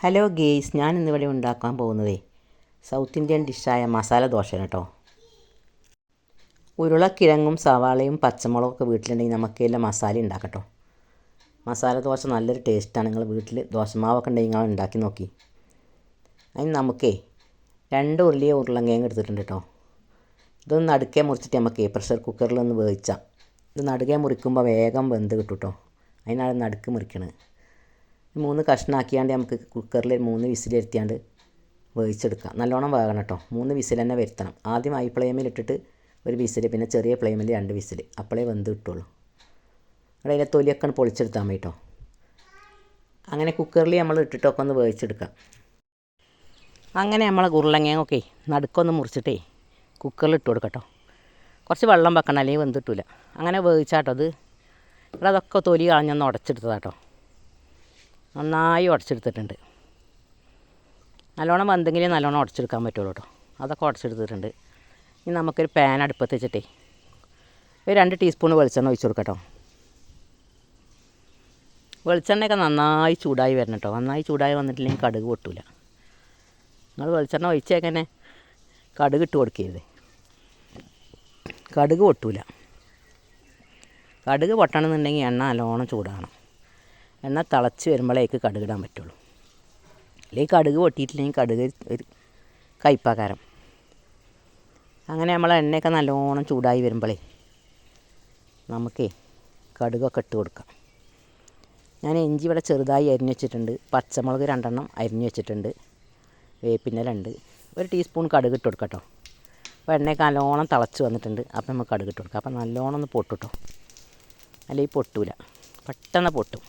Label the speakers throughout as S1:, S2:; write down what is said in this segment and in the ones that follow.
S1: Hello guys, ഞാൻ ഇന്നിവിടെ ഉണ്ടാക്കാൻ പോകുന്നതേ സൗത്ത് ഇന്ത്യൻ ഡിഷായ മസാല ദോശയാണ് കേട്ടോ. ഉരുളക്കിഴങ്ങും സവാളയും പച്ചമുളകൊക്കെ വീട്ടിലുണ്ടെങ്കിൽ നമുക്കെല്ലാം മസാല ഉണ്ടാക്കട്ടോ. മസാല ദോശ നല്ലൊരു ടേസ്റ്റാണ്. നിങ്ങൾ വീട്ടിൽ ദോശമാവൊക്കെ ഉണ്ടെങ്കിൽ നിങ്ങൾ ഉണ്ടാക്കി നോക്കി. അതിന് നമുക്കേ 2 ഉരുളിയെ ഉരുളങ്കിഴങ്ങ് എടുത്തിട്ടുണ്ട് കേട്ടോ. ഇതൊന്ന് നടുക്കെ മുറിച്ചിട്ട് നമുക്ക് പ്രഷർ കുക്കറിൽ ഒന്ന് വേവിച്ചാൽ ഇത് നടുകെ മുറിക്കുമ്പോൾ വേഗം വെന്ത് കിട്ടും കേട്ടോ. അതിനാണ് നടുക്ക് മുറിക്കണത്. 3 കഷ്ണാക്കിയാണ്ട് നമുക്ക് കുക്കറിൽ 3 വിസിൽ വരുത്തിയാണ്ട് വേവിച്ചെടുക്കാം. നല്ലോണം വേകണം കേട്ടോ. 3 വിസിൽ തന്നെ വരുത്തണം. ആദ്യം ഹൈ ഫ്ലെയിമിൽ ഇട്ടിട്ട് 1 വിസിൽ, പിന്നെ ചെറിയ ഫ്ലെയിമിൽ 2 വിസിൽ, അപ്പോഴേ വെന്ത് കിട്ടുള്ളൂ. അവിടെ അതിൻ്റെ തൊലിയൊക്കെ പൊളിച്ചെടുത്താൽ മതി കേട്ടോ. അങ്ങനെ കുക്കറിൽ നമ്മൾ ഇട്ടിട്ടൊക്കെ ഒന്ന് വേവിച്ചെടുക്കാം. അങ്ങനെ നമ്മൾ ഉരുളങ്കിഴങ്ങൊക്കെ നടുക്കൊന്ന് മുറിച്ചിട്ടേ കുക്കറിൽ ഇട്ട് കൊടുക്കട്ടോ. കുറച്ച് വെള്ളം വെക്കണം, അല്ലെങ്കിൽ വെന്ത് കിട്ടില്ല. അങ്ങനെ വേവിച്ചാട്ടോ. ഇവിടെ അതൊക്കെ തൊലി കളഞ്ഞൊന്ന് ഉടച്ചെടുത്തതാട്ടോ. നന്നായി ഉടച്ചെടുത്തിട്ടുണ്ട്. നല്ലോണം വെന്തെങ്കിലേ നല്ലോണം ഉടച്ചെടുക്കാൻ പറ്റുള്ളൂ കേട്ടോ. അതൊക്കെ ഉടച്ചെടുത്തിട്ടുണ്ട്. ഇനി നമുക്കൊരു പാൻ അടുപ്പത്ത് വെച്ചിട്ടേ ഒരു 2 ടീസ്പൂൺ വെളിച്ചെണ്ണ ഒഴിച്ച് കൊടുക്കട്ടോ. വെളിച്ചെണ്ണയൊക്കെ നന്നായി ചൂടായി വരണം കേട്ടോ. നന്നായി ചൂടായി വന്നിട്ടില്ലെങ്കിൽ കടുക് പൊട്ടില്ല. നിങ്ങൾ വെളിച്ചെണ്ണ ഒഴിച്ചേക്കന്നെ കടുക് ഇട്ട് കൊടുക്കരുത്. കടുക് പൊട്ടില്ല. കടുക് പൊട്ടണമെന്നുണ്ടെങ്കിൽ എണ്ണ നല്ലോണം ചൂടാകണം. എണ്ണ തിളച്ച് വരുമ്പോഴേക്ക് കടുകിടാൻ പറ്റുള്ളൂ. അല്ലെങ്കിൽ കടുക് പൊട്ടിയിട്ടില്ലെങ്കിൽ കടുക് ഒരു കയ്പ്പാകാരം. അങ്ങനെ നമ്മൾ എണ്ണയൊക്കെ നല്ലോണം ചൂടായി വരുമ്പോഴേ നമുക്കേ കടുകൊക്കെ ഇട്ട് കൊടുക്കാം. ഞാൻ ഇഞ്ചി ഇവിടെ ചെറുതായി അരിഞ്ഞ് വെച്ചിട്ടുണ്ട്. പച്ചമുളക് 2 എണ്ണം അരിഞ്ഞ് വെച്ചിട്ടുണ്ട്. വേപ്പിൻ്റെ 2, 1 ടീസ്പൂൺ കടുക് ഇട്ട് കൊടുക്കാം കേട്ടോ. അപ്പോൾ എണ്ണയൊക്കെ നല്ലോണം തിളച്ച് വന്നിട്ടുണ്ട്. അപ്പോൾ നമുക്ക് കടുക് ഇട്ട് കൊടുക്കാം. അപ്പോൾ നല്ലോണം ഒന്ന് പൊട്ടും കേട്ടോ. അല്ലെങ്കിൽ പൊട്ടൂല, പെട്ടെന്ന് പൊട്ടും.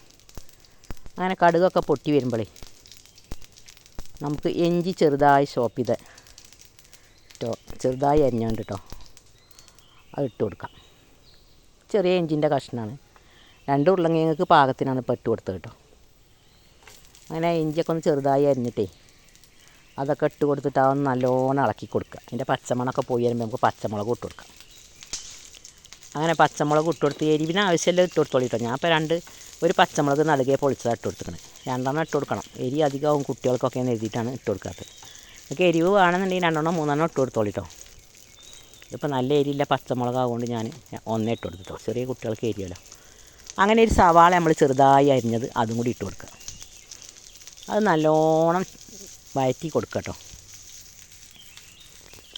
S1: അങ്ങനെ കടുകൊക്കെ പൊട്ടി വരുമ്പോഴേ നമുക്ക് ഇഞ്ചി ചെറുതായി ചോപ്പ് ചെയ്ത് കേട്ടോ, ചെറുതായി അരിഞ്ഞുകൊണ്ട് കേട്ടോ അത് ഇട്ട് കൊടുക്കാം. ചെറിയ ഇഞ്ചിൻ്റെ കഷ്ണമാണ്. 2 ഉരുളങ്കിഴങ്ങക്ക് പാകത്തിനാണ് ഇപ്പോൾ ഇട്ട് കൊടുത്തത് കേട്ടോ. അങ്ങനെ ഇഞ്ചിയൊക്കെ ഒന്ന് ചെറുതായി അരിഞ്ഞിട്ടേ അതൊക്കെ ഇട്ട് കൊടുത്തിട്ട് അതൊന്ന് നല്ലോണം ഇളക്കി കൊടുക്കുക. അതിൻ്റെ പച്ചമണമൊക്കെ പോയി വരുമ്പോൾ നമുക്ക് പച്ചമുളക് ഇട്ട് കൊടുക്കാം. അങ്ങനെ പച്ചമുളക് ഇട്ട് കൊടുത്ത് എരിവിന് ആവശ്യമില്ല ഇട്ട് കൊടുത്തോളൂ കേട്ടോ. ഞാൻ ഇപ്പോൾ ഒരു പച്ചമുളക് നടുകെ പൊളിച്ചതാണ് ഇട്ട് കൊടുത്തിരിക്കുന്നത്. 2 എണ്ണം ഇട്ട് കൊടുക്കണം. എരി അധികമാവും കുട്ടികൾക്കൊക്കെ എഴുതിയിട്ടാണ് ഇട്ട് കൊടുക്കാത്തത്. നമുക്ക് എരിവ് വേണമെന്നുണ്ടെങ്കിൽ 2 എണ്ണം 3 എണ്ണം ഇട്ട് കൊടുത്തോളൂ കേട്ടോ. ഇപ്പോൾ നല്ല എരിയില്ല പച്ചമുളകാകൊണ്ട് ഞാൻ 1 ഇട്ട് കൊടുത്തിട്ടോ. ചെറിയ കുട്ടികൾക്ക് എരിയല്ലോ. അങ്ങനെ ഒരു സവാള നമ്മൾ ചെറുതായി അരിഞ്ഞത് അതും കൂടി ഇട്ട് കൊടുക്കുക. അത് നല്ലോണം വഴറ്റി കൊടുക്കുക കേട്ടോ.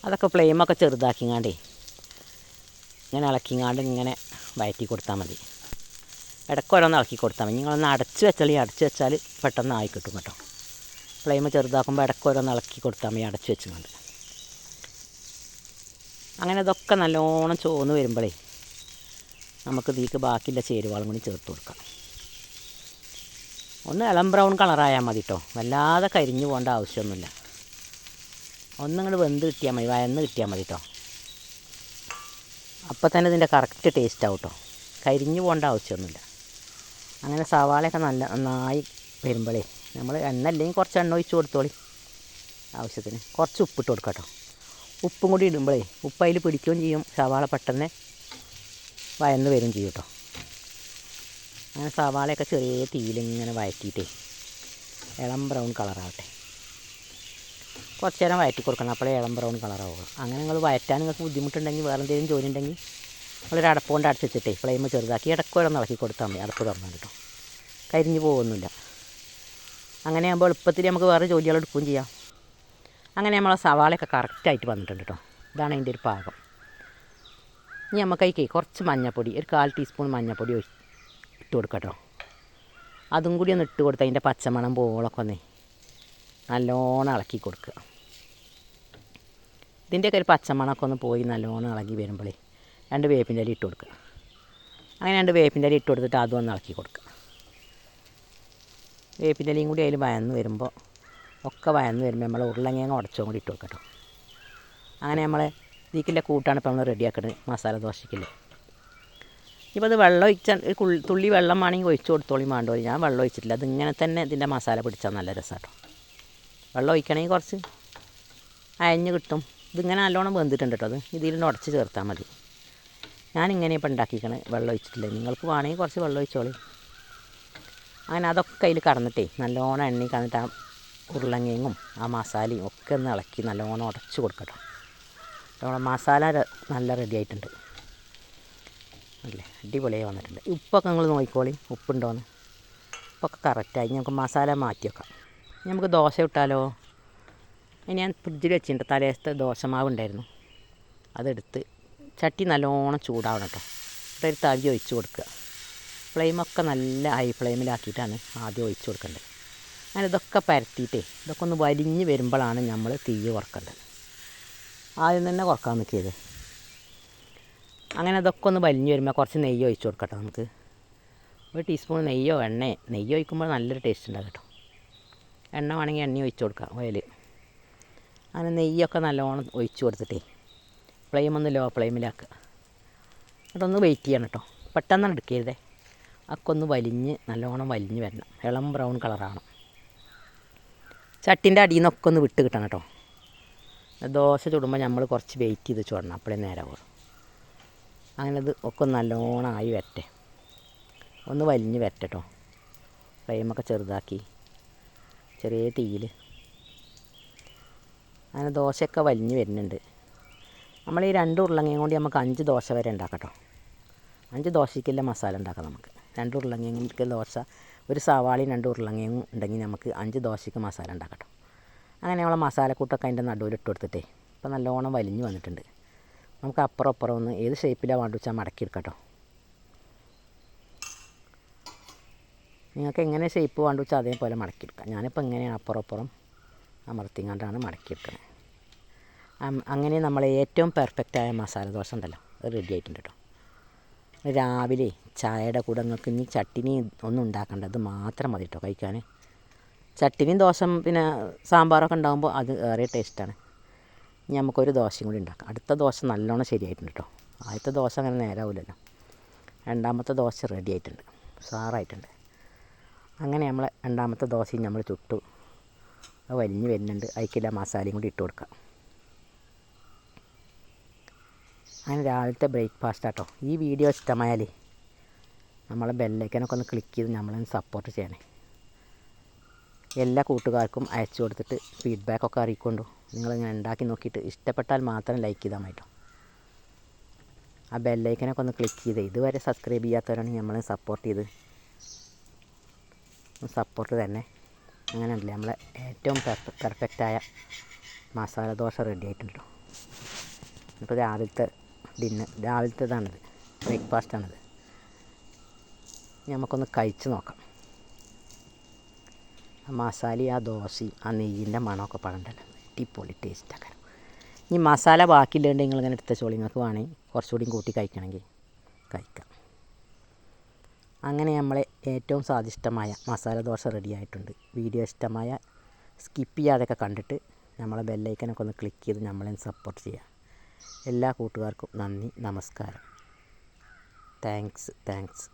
S1: അതൊക്കെ ഫ്ലെയിമൊക്കെ ചെറുതാക്കിങ്ങാണ്ടേ ഇങ്ങനെ ഇളക്കിങ്ങാണ്ട് ഇങ്ങനെ വഴറ്റി കൊടുത്താൽ മതി. ഇടയ്ക്ക് ഓരോന്ന് ഇളക്കി കൊടുത്താൽ മതി. നിങ്ങളൊന്ന് അടച്ച് വെച്ചാൽ പെട്ടെന്ന് ആയി കിട്ടും കേട്ടോ. ഫ്ലെയിം ചെറുതാക്കുമ്പോൾ ഇടയ്ക്ക് ഓരോന്ന് ഇളക്കി കൊടുത്താൽ മതി അടച്ച് വെച്ചുകൊണ്ട്. അങ്ങനെ ഇതൊക്കെ നല്ലോണം ചോന്ന് വരുമ്പോഴേ നമുക്ക് ഇതിലേക്ക് ബാക്കിയുള്ള ചേരുവകളും കൂടി ചേർത്ത് കൊടുക്കാം. ഒന്ന് ഇളം ബ്രൗൺ കളറായാൽ മതി കേട്ടോ. വല്ലാതെ കരിഞ്ഞു പോകേണ്ട ആവശ്യമൊന്നുമില്ല. ഒന്നിങ്ങോട്ട് വെന്ത് കിട്ടിയാൽ മതി, വയന്ന് കിട്ടിയാൽ മതി കേട്ടോ. അപ്പോൾ തന്നെ ഇതിൻ്റെ കറക്റ്റ് ടേസ്റ്റ് ആവും കേട്ടോ. കരിഞ്ഞു പോകേണ്ട ആവശ്യമൊന്നുമില്ല. അങ്ങനെ സവാളയൊക്കെ നന്നായി വരുമ്പോഴേ നമ്മൾ എണ്ണ അല്ലെങ്കിൽ കുറച്ച് എണ്ണ ഒഴിച്ച് കൊടുത്തോളി. ആവശ്യത്തിന് കുറച്ച് ഉപ്പിട്ട് കൊടുക്കാം കേട്ടോ. ഉപ്പും കൂടി ഇടുമ്പോഴേ ഉപ്പ് അതിൽ പിടിക്കുകയും ചെയ്യും. സവാള പെട്ടെന്ന് വയന്ന് വരും ചെയ്യും കേട്ടോ. അങ്ങനെ സവാളയൊക്കെ ചെറിയ തീയിലിങ്ങനെ വഴറ്റിയിട്ടേ ഇളം ബ്രൗൺ കളറാവട്ടെ. കുറച്ച് നേരം വഴറ്റി കൊടുക്കണം. അപ്പോഴേ ഇളം ബ്രൗൺ കളറാവുക. അങ്ങനെ നിങ്ങൾ വഴറ്റാൻ നിങ്ങൾക്ക് ബുദ്ധിമുട്ടുണ്ടെങ്കിൽ വേറെ എന്തെങ്കിലും ജോലി ഉണ്ടെങ്കിൽ നമ്മളൊരു അടപ്പ് കൊണ്ട് അടച്ച് വെച്ചിട്ടേ ഫ്ലെയിം ചെറുതാക്കി ഇടയ്ക്കൊരൊന്ന് ഇളക്കി കൊടുത്താൽ മതി. അടപ്പ് തുറന്നാൽ കേട്ടോ. കരിഞ്ഞു പോകുന്നില്ല. അങ്ങനെ ആകുമ്പോൾ എളുപ്പത്തിൽ നമുക്ക് വേറെ ജോലികൾ എടുക്കുകയും ചെയ്യാം. അങ്ങനെ നമ്മളെ സവാളയൊക്കെ കറക്റ്റായിട്ട് വന്നിട്ടുണ്ട് കേട്ടോ. ഇതാണ് അതിൻ്റെ ഒരു പാകം. ഇനി നമുക്കതിലേക്ക് കുറച്ച് മഞ്ഞൾപ്പൊടി, ഒരു 1/4 ടീസ്പൂൺ മഞ്ഞൾപ്പൊടി ഇട്ട് കൊടുക്കാം കേട്ടോ. അതും കൂടി ഒന്ന് ഇട്ട് കൊടുത്ത് അതിൻ്റെ പച്ചമണം പോളൊക്കെ ഒന്ന് നല്ലോണം ഇളക്കി കൊടുക്കുക. ഇതിൻ്റെയൊക്കെ ഒരു പച്ചമണമൊക്കെ ഒന്ന് പോയി നല്ലോണം ഇളകി വരുമ്പോഴേ 2 വേപ്പിൻ്റെ ഇല ഇട്ട് കൊടുക്കുക. അങ്ങനെ 2 വേപ്പിൻ്റെ ഇല ഇട്ട് കൊടുത്തിട്ട് അതും ഒന്ന് ഇളക്കി കൊടുക്കുക. വേപ്പിൻ്റെ ഇലയും കൂടി അതിൽ വയന്ന് വരുമ്പോൾ നമ്മൾ ഉരുളങ്കിഴങ്ങ് ഉടച്ചും കൂടി ഇട്ട് കൊടുക്കാം കേട്ടോ. അങ്ങനെ നമ്മളെ ഇതിലേക്കുള്ള കൂട്ടാണ് ഇപ്പോൾ നമ്മൾ റെഡിയാക്കുന്നത് മസാല ദോശയ്ക്കില്ലേ. ഇപ്പോൾ അത് വെള്ളം ഒഴിച്ചാൽ തുള്ളി വെള്ളം വേണമെങ്കിൽ ഒഴിച്ച് കൊടുത്തോളി വേണ്ടോളി. ഞാൻ വെള്ളം ഒഴിച്ചിട്ടില്ല. അതിങ്ങനെ തന്നെ ഇതിൻ്റെ മസാല പിടിച്ചാൽ നല്ല രസമാണ് കേട്ടോ. വെള്ളം ഒഴിക്കണമെങ്കിൽ കുറച്ച് അയഞ്ഞ് കിട്ടും. ഇതിങ്ങനെ നല്ലോണം വെന്തിട്ടുണ്ട് കേട്ടോ. അത് ഇതിൽ ഉടച്ച് ചേർത്താൽ മതി. ഞാനിങ്ങനെ ഇപ്പോൾ ഉണ്ടാക്കിക്കണേ, വെള്ളം ഒഴിച്ചിട്ടില്ല. നിങ്ങൾക്ക് വേണമെങ്കിൽ കുറച്ച് വെള്ളം ഒഴിച്ചോളി. അങ്ങനെ അതൊക്കെ അതിൽ കടന്നിട്ടേ നല്ലോണം എണ്ണയിൽ കടന്നിട്ട് ആ ഉരുളങ്കിഴങ്ങും ആ മസാലയും ഒക്കെ ഒന്ന് ഇളക്കി നല്ലോണം ഉടച്ച് കൊടുക്കട്ടോ. നമ്മുടെ മസാല നല്ല റെഡി ആയിട്ടുണ്ട്. അല്ലേ, അടിപൊളിയായി വന്നിട്ടുണ്ട്. ഉപ്പൊക്കെ നിങ്ങൾ നോക്കിക്കോളി, ഉപ്പുണ്ടോയെന്ന്. ഉപ്പൊക്കെ കറക്റ്റായി. നമുക്ക് മസാല മാറ്റി വെക്കാം. നമുക്ക് ദോശ ഇട്ടാലോ? ഇനി ഞാൻ ഫ്രിഡ്ജിൽ വെച്ചിട്ടുണ്ട്. തലേദിവസത്തെ ദോശമാവ് ഉണ്ടായിരുന്നു, അതെടുത്ത് ചട്ടി നല്ലോണം ചൂടാവണം കേട്ടോ. ഇവിടെ ഒരു തവി ഒഴിച്ച് കൊടുക്കുക. ഫ്ലെയിമൊക്കെ നല്ല ഹൈ ഫ്ലെയിമിലാക്കിയിട്ടാണ് ആദ്യം ഒഴിച്ച് കൊടുക്കേണ്ടത്. അങ്ങനെ ഇതൊക്കെ പരത്തിയിട്ടേ ഇതൊക്കെ ഒന്ന് വലിഞ്ഞ് വരുമ്പോഴാണ് നമ്മൾ തീ കുറക്കേണ്ടത്. ആദ്യം തന്നെ കുറക്കാൻ നിൽക്കിയത്. അങ്ങനെ അതൊക്കെ ഒന്ന് വലിഞ്ഞ് വരുമ്പോൾ കുറച്ച് നെയ്യ് ഒഴിച്ച് കൊടുക്കട്ടോ. നമുക്ക് ഒരു ടീസ്പൂൺ നെയ്യോ നെയ്യ് ഒഴിക്കുമ്പോൾ നല്ലൊരു ടേസ്റ്റ് ഉണ്ടാകും കേട്ടോ. എണ്ണ വേണമെങ്കിൽ എണ്ണ ഒഴിച്ച് കൊടുക്കാം, ഓയിൽ. അങ്ങനെ നെയ്യൊക്കെ നല്ലോണം ഒഴിച്ച് കൊടുത്തിട്ടേ ഫ്ലെയിം ഒന്ന് ലോ ഫ്ലെയിമിലാക്കുക. അതൊന്ന് വെയിറ്റ് ചെയ്യണം കേട്ടോ. പെട്ടെന്ന് എടുക്കരുതേ. ഒക്കെ ഒന്ന് നല്ലോണം വലിഞ്ഞ് വരണം. ഇളം ബ്രൗൺ കളറാണ്. ചട്ടിൻ്റെ അടിയിൽ നിന്നൊക്കെ ഒന്ന് വിട്ട് കിട്ടണം കേട്ടോ. ദോശ ചുടുമ്പോൾ നമ്മൾ കുറച്ച് വെയിറ്റ് ചെയ്ത് ചുടണം, അപ്പോഴേ നേരാവുള്ളൂ. അങ്ങനെ ഇത് ഒക്കെ നല്ലോണം ആയി വരട്ടെ, ഒന്ന് വലിഞ്ഞ് വരട്ടെ കേട്ടോ. ഫ്ലെയിമൊക്കെ ചെറുതാക്കി ചെറിയ തീയിൽ. അങ്ങനെ ദോശയൊക്കെ വലിഞ്ഞ് വരുന്നുണ്ട്. നമ്മൾ ഈ 2 ഉരുളങ്ങയും കൊണ്ട് നമുക്ക് 5 ദോശ വരെ ഉണ്ടാക്കാം കേട്ടോ. 5 ദോശയ്ക്കുള്ള മസാല ഉണ്ടാക്കാം നമുക്ക്. 2 ഉരുളങ്ങയ്ക്ക് ദോശ, ഒരു സവാളയും 2 ഉരുളങ്ങയും ഉണ്ടെങ്കിൽ നമുക്ക് 5 ദോശയ്ക്ക് മസാല ഉണ്ടാക്കാം കേട്ടോ. അങ്ങനെ നമ്മളെ മസാലക്കൂട്ടൊക്കെ അതിൻ്റെ നടുവിൽ ഇട്ട് കൊടുത്തിട്ടേ ഇപ്പം നല്ലോണം വലിഞ്ഞ് വന്നിട്ടുണ്ട്. നമുക്ക് അപ്പുറം ഒന്ന് ഏത് ഷേപ്പിലാണ് വേണ്ട വെച്ചാൽ മടക്കി എടുക്കാം കേട്ടോ. നിങ്ങൾക്ക് എങ്ങനെ ഷേപ്പ് വേണ്ട വെച്ചാൽ അതേപോലെ മടക്കിയെടുക്കാം. ഞാനിപ്പോൾ എങ്ങനെയാണ് അപ്പുറം അമർത്തിങ്ങാണ്ടാണ് മടക്കിയെടുക്കുന്നത്. അങ്ങനെ നമ്മൾ ഏറ്റവും പെർഫെക്റ്റായ മസാല ദോശ ഉണ്ടല്ലോ, അത് റെഡി ആയിട്ടുണ്ട് കേട്ടോ. രാവിലെ ചായയുടെ കൂടെ നിങ്ങൾക്ക് ഇനി ചട്ടിനി ഒന്നും ഉണ്ടാക്കേണ്ടത് മാത്രം മതി കേട്ടോ കഴിക്കാൻ. ചട്ടിനിയും ദോശ പിന്നെ സാമ്പാറൊക്കെ ഉണ്ടാകുമ്പോൾ അത് ഏറെ ടേസ്റ്റാണ്. ഇനി നമുക്കൊരു ദോശയും കൂടി ഉണ്ടാക്കാം. അടുത്ത ദോശ നല്ലോണം ശരിയായിട്ടുണ്ട് കേട്ടോ. ആദ്യത്തെ ദോശ അങ്ങനെ നേരാവില്ലല്ലോ. രണ്ടാമത്തെ ദോശ റെഡി ആയിട്ടുണ്ട്, സാറായിട്ടുണ്ട്. അങ്ങനെ നമ്മൾ രണ്ടാമത്തെ ദോശയും നമ്മൾ ചുട്ടു. അത് വലിഞ്ഞ് വരുന്നുണ്ട്. അതിക്കില്ല മസാലയും കൂടി ഇട്ട് കൊടുക്കാം. അങ്ങനെ രാവിലത്തെ ബ്രേക്ക്ഫാസ്റ്റ് കേട്ടോ. ഈ വീഡിയോ ഇഷ്ടമായാൽ നമ്മളെ ബെല്ലൈക്കനൊക്കെ ഒന്ന് ക്ലിക്ക് ചെയ്ത് നമ്മളൊന്ന് സപ്പോർട്ട് ചെയ്യണേ. എല്ലാ കൂട്ടുകാർക്കും അയച്ചു കൊടുത്തിട്ട് ഫീഡ്ബാക്കൊക്കെ അറിയിക്കൊണ്ടു. നിങ്ങളിങ്ങനെ ഉണ്ടാക്കി നോക്കിയിട്ട് ഇഷ്ടപ്പെട്ടാൽ മാത്രം ലൈക്ക് ചെയ്താൽ മതി കേട്ടോ. ആ ബെല്ലൈക്കനൊക്കെ ഒന്ന് ക്ലിക്ക് ചെയ്ത് ഇതുവരെ സബ്സ്ക്രൈബ് ചെയ്യാത്തവരാണെങ്കിൽ നമ്മളെ സപ്പോർട്ട് ചെയ്ത് സപ്പോർട്ട് തന്നെ. അങ്ങനെ ഉണ്ടല്ലേ നമ്മളെ ഏറ്റവും പെർഫെക്റ്റായ മസാല ദോശ റെഡി ആയിട്ടുണ്ട് കേട്ടോ. ഇപ്പോൾ രാവിലത്തേതാണിത്, ബ്രേക്ക്ഫാസ്റ്റാണിത്. നമുക്കൊന്ന് കഴിച്ച് നോക്കാം. ആ മസാലയും ആ ദോശയും ആ നെയ്യിൻ്റെ മണമൊക്കെ പടണ്ടല്ലോ, അടിപൊളി ടേസ്റ്റാക്കാം. ഇനി മസാല ബാക്കിയില്ലേണ്ടെങ്കിൽ നിങ്ങളിങ്ങനെ എടുത്ത ചോളി, നിങ്ങൾക്ക് വേണമെങ്കിൽ കുറച്ചുകൂടിയും കൂട്ടി കഴിക്കണമെങ്കിൽ കഴിക്കാം. അങ്ങനെ നമ്മളെ ഏറ്റവും സ്വാദിഷ്ടമായ മസാല ദോശ റെഡി ആയിട്ടുണ്ട്. വീഡിയോ ഇഷ്ടമായ സ്കിപ്പ് ചെയ്യാതൊക്കെ കണ്ടിട്ട് നമ്മളെ ബെല്ലൈക്കനൊക്കെ ഒന്ന് ക്ലിക്ക് ചെയ്ത് നമ്മളെ സപ്പോർട്ട് ചെയ്യുക. എല്ലാ കൂട്ടുകാർക്കും നന്ദി, നമസ്കാരം. താങ്ക്സ്.